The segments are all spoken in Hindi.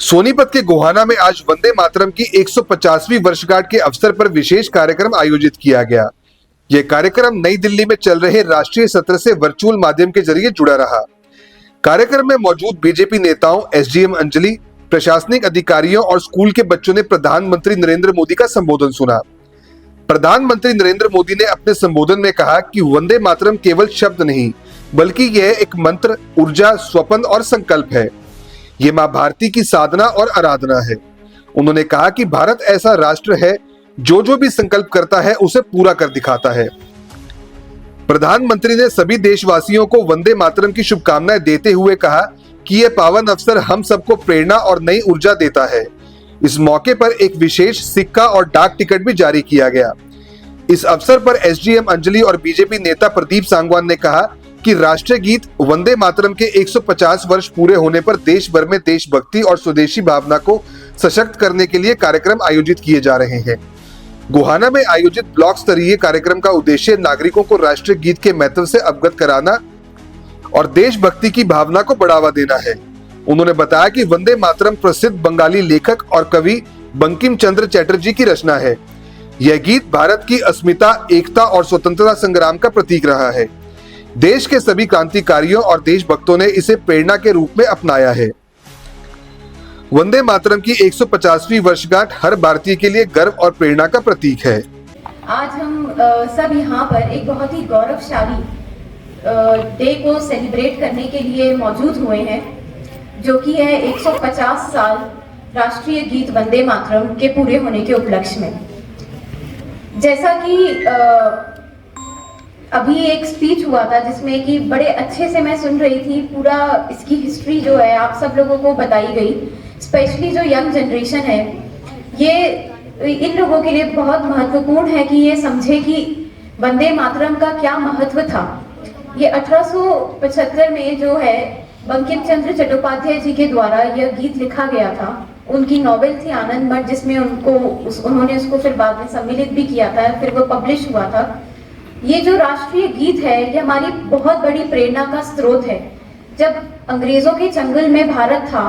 सोनीपत के गोहाना में आज वंदे मातरम की 150वीं वर्षगांठ के अवसर पर विशेष कार्यक्रम आयोजित किया गया। यह कार्यक्रम नई दिल्ली में चल रहे राष्ट्रीय सत्र से वर्चुअल माध्यम के जरिए जुड़ा रहा। कार्यक्रम में मौजूद बीजेपी नेताओं, एसडीएम अंजलि, प्रशासनिक अधिकारियों और स्कूल के बच्चों ने प्रधानमंत्री नरेंद्र मोदी का संबोधन सुना। प्रधानमंत्री नरेंद्र मोदी ने अपने संबोधन में कहा कि वंदे मातरम केवल शब्द नहीं, बल्कि यह एक मंत्र, ऊर्जा, स्वप्न और संकल्प है। ये मां भारती की साधना और आराधना है। उन्होंने कहा कि भारत ऐसा राष्ट्र है जो भी संकल्प करता है उसे पूरा कर दिखाता है। प्रधानमंत्री ने सभी देशवासियों को वंदे मातरम की शुभकामनाएं देते हुए कहा कि यह पावन अवसर हम सबको प्रेरणा और नई ऊर्जा देता है। इस मौके पर एक विशेष सिक्का और डाक टिकट भी जारी किया गया। इस अवसर पर एसडीएम अंजलि और बीजेपी नेता प्रदीप सांगवान ने कहा कि राष्ट्रीय गीत वंदे मातरम के 150 वर्ष पूरे होने पर देश भर में देशभक्ति और स्वदेशी भावना को सशक्त करने के लिए कार्यक्रम आयोजित किए जा रहे हैं। गोहाना में आयोजित ब्लॉक स्तरीय कार्यक्रम का उद्देश्य नागरिकों को राष्ट्रीय गीत के महत्व से अवगत कराना और देशभक्ति की भावना को बढ़ावा देना है। उन्होंने बताया कि वंदे मातरम प्रसिद्ध बंगाली लेखक और कवि बंकिम चंद्र चटर्जी की रचना है। यह गीत भारत की अस्मिता, एकता और स्वतंत्रता संग्राम का प्रतीक रहा है। देश के सभी क्रांतिकारियों और देशभक्तों ने इसे प्रेरणा के रूप में अपनाया है। वंदे मातरम की 150वीं वर्षगांठ हर भारतीय के लिए गर्व और प्रेरणा का प्रतीक है। आज हम सब यहाँ पर एक बहुत ही गौरवशाली डे को सेलिब्रेट करने के लिए मौजूद हुए हैं, जो कि है 150 साल राष्ट्रीय गीत वंदे मातरम के पूरे होने के उपलक्ष्य में। जैसा कि अभी एक स्पीच हुआ था जिसमें कि बड़े अच्छे से मैं सुन रही थी, पूरा इसकी हिस्ट्री जो है आप सब लोगों को बताई गई। स्पेशली जो यंग जनरेशन है, ये इन लोगों के लिए बहुत महत्वपूर्ण है कि ये समझे कि वंदे मातरम का क्या महत्व था। ये 1875 में जो है बंकिम चंद्र चट्टोपाध्याय जी के द्वारा यह गीत लिखा गया था। उनकी नॉवेल थी आनंद मठ, जिसमें उन्होंने उसको फिर बाद में सम्मिलित भी किया था, फिर वो पब्लिश हुआ था। ये जो राष्ट्रीय गीत है, ये हमारी बहुत बड़ी प्रेरणा का स्रोत है। जब अंग्रेजों के चंगुल में भारत था,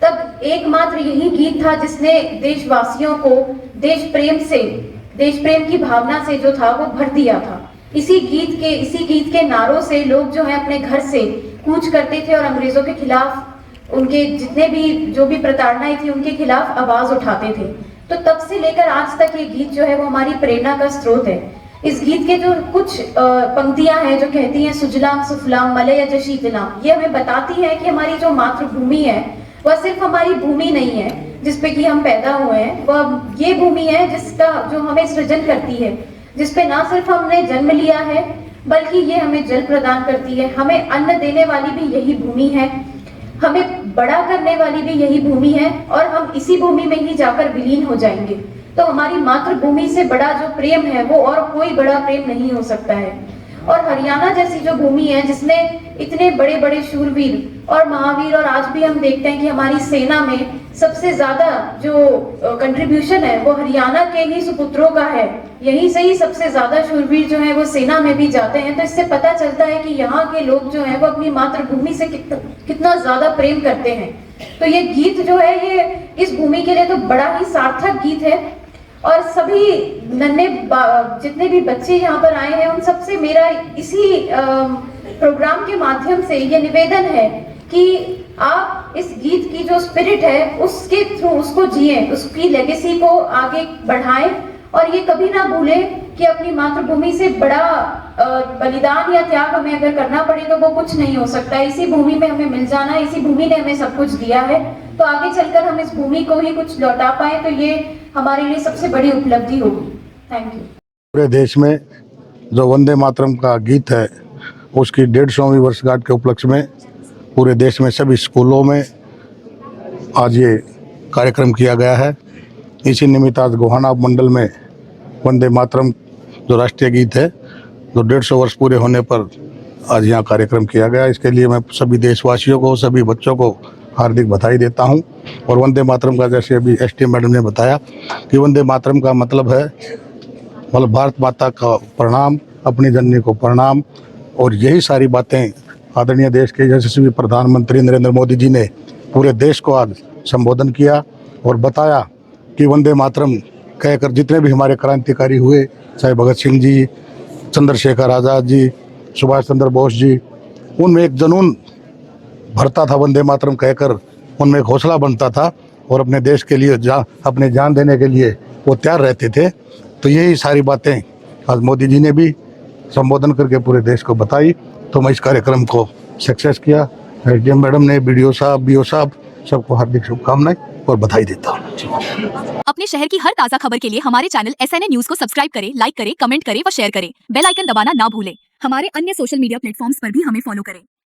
तब एकमात्र यही गीत था जिसने देशवासियों को देश प्रेम की भावना से जो था वो भर दिया था। इसी गीत के नारों से लोग जो है अपने घर से कूच करते थे और अंग्रेजों के खिलाफ, उनके जितने भी जो भी प्रताड़नाएं थी उनके खिलाफ आवाज उठाते थे। तो तब से लेकर आज तक ये गीत जो है वो हमारी प्रेरणा का स्रोत है। इस गीत के जो कुछ पंक्तियां हैं जो कहती हैं सुजलाम सुफलाम मलयज शीतलाम, ये हमें बताती है कि हमारी जो मातृभूमि है वह सिर्फ हमारी भूमि नहीं है जिसपे कि हम पैदा हुए हैं, वह ये भूमि है जिसका जो हमें सृजन करती है, जिसपे ना सिर्फ हमने जन्म लिया है बल्कि ये हमें जल प्रदान करती है। हमें अन्न देने वाली भी यही भूमि है, हमें बड़ा करने वाली भी यही भूमि है और हम इसी भूमि में ही जाकर विलीन हो जाएंगे। तो हमारी मातृभूमि से बड़ा जो प्रेम है वो और कोई बड़ा प्रेम नहीं हो सकता है। और हरियाणा जैसी जो भूमि है जिसने इतने बड़े बड़े शूरवीर और महावीर, और आज भी हम देखते हैं कि हमारी सेना में सबसे ज्यादा जो कंट्रीब्यूशन है वो हरियाणा के ही सुपुत्रों का है। यहीं से ही सबसे ज्यादा शूरवीर जो है वो सेना में भी जाते हैं। तो इससे पता चलता है कि यहाँ के लोग जो है वो अपनी मातृभूमि से कितना ज्यादा प्रेम करते हैं। तो ये गीत जो है ये इस भूमि के लिए तो बड़ा ही सार्थक गीत है। और सभी नन्हे जितने भी बच्चे यहाँ पर आए हैं उन सबसे मेरा इसी प्रोग्राम के माध्यम से ये निवेदन है कि आप इस गीत की जो स्पिरिट है उसके थ्रू उसको जिए, उसकी लेगेसी को आगे बढ़ाएं और ये कभी ना भूलें कि अपनी मातृभूमि से बड़ा बलिदान या त्याग हमें अगर करना पड़े तो वो कुछ नहीं हो सकता। इसी भूमि में हमें मिल जाना है, इसी भूमि ने हमें सब कुछ दिया है। तो आगे चलकर हम इस भूमि को ही कुछ लौटा पाए तो ये हमारे लिए सबसे बड़ी उपलब्धि होगी। Thank you. पूरे देश में जो वंदे मातरम का गीत है उसकी 150वीं वर्षगांठ के उपलक्ष्य में पूरे देश में सभी स्कूलों में आज ये कार्यक्रम किया गया है। इसी निमित्त आज गोहाना मंडल में वंदे मातरम जो राष्ट्रीय गीत है जो 150 वर्ष पूरे होने पर आज यहाँ कार्यक्रम किया गया। इसके लिए मैं सभी देशवासियों को, सभी बच्चों को हार्दिक बधाई देता हूँ। और वंदे मातरम का जैसे अभी एसडीएम मैडम ने बताया कि वंदे मातरम का मतलब है भारत माता का प्रणाम, अपनी जननी को प्रणाम। और यही सारी बातें आदरणीय देश के यशस्वी प्रधानमंत्री नरेंद्र मोदी जी ने पूरे देश को आज संबोधन किया और बताया कि वंदे मातरम कहकर जितने भी हमारे क्रांतिकारी हुए, चाहे भगत सिंह जी, चंद्रशेखर आज़ाद जी, सुभाष चंद्र बोस जी, उनमें एक जुनून भरता था वंदे मातरम कहकर, उनमें एक हौसला बनता था और अपने देश के लिए अपने जान देने के लिए वो तैयार रहते थे। तो यही सारी बातें आज मोदी जी ने भी संबोधन करके पूरे देश को बताई। तो मैं इस कार्यक्रम को सक्सेस किया। एसडीएम मैडम ने, बीडीओ साहब, बीओ साहब, सबको हार्दिक शुभकामनाएं और बधाई देता हूँ। अपने शहर की हर ताज़ा खबर के लिए हमारे चैनल SNA न्यूज़ को सब्सक्राइब करें, लाइक करें, कमेंट करें व शेयर करें। बेल आइकन दबाना ना भूलें। हमारे अन्य सोशल मीडिया प्लेटफॉर्म्स पर भी हमें फॉलो करें।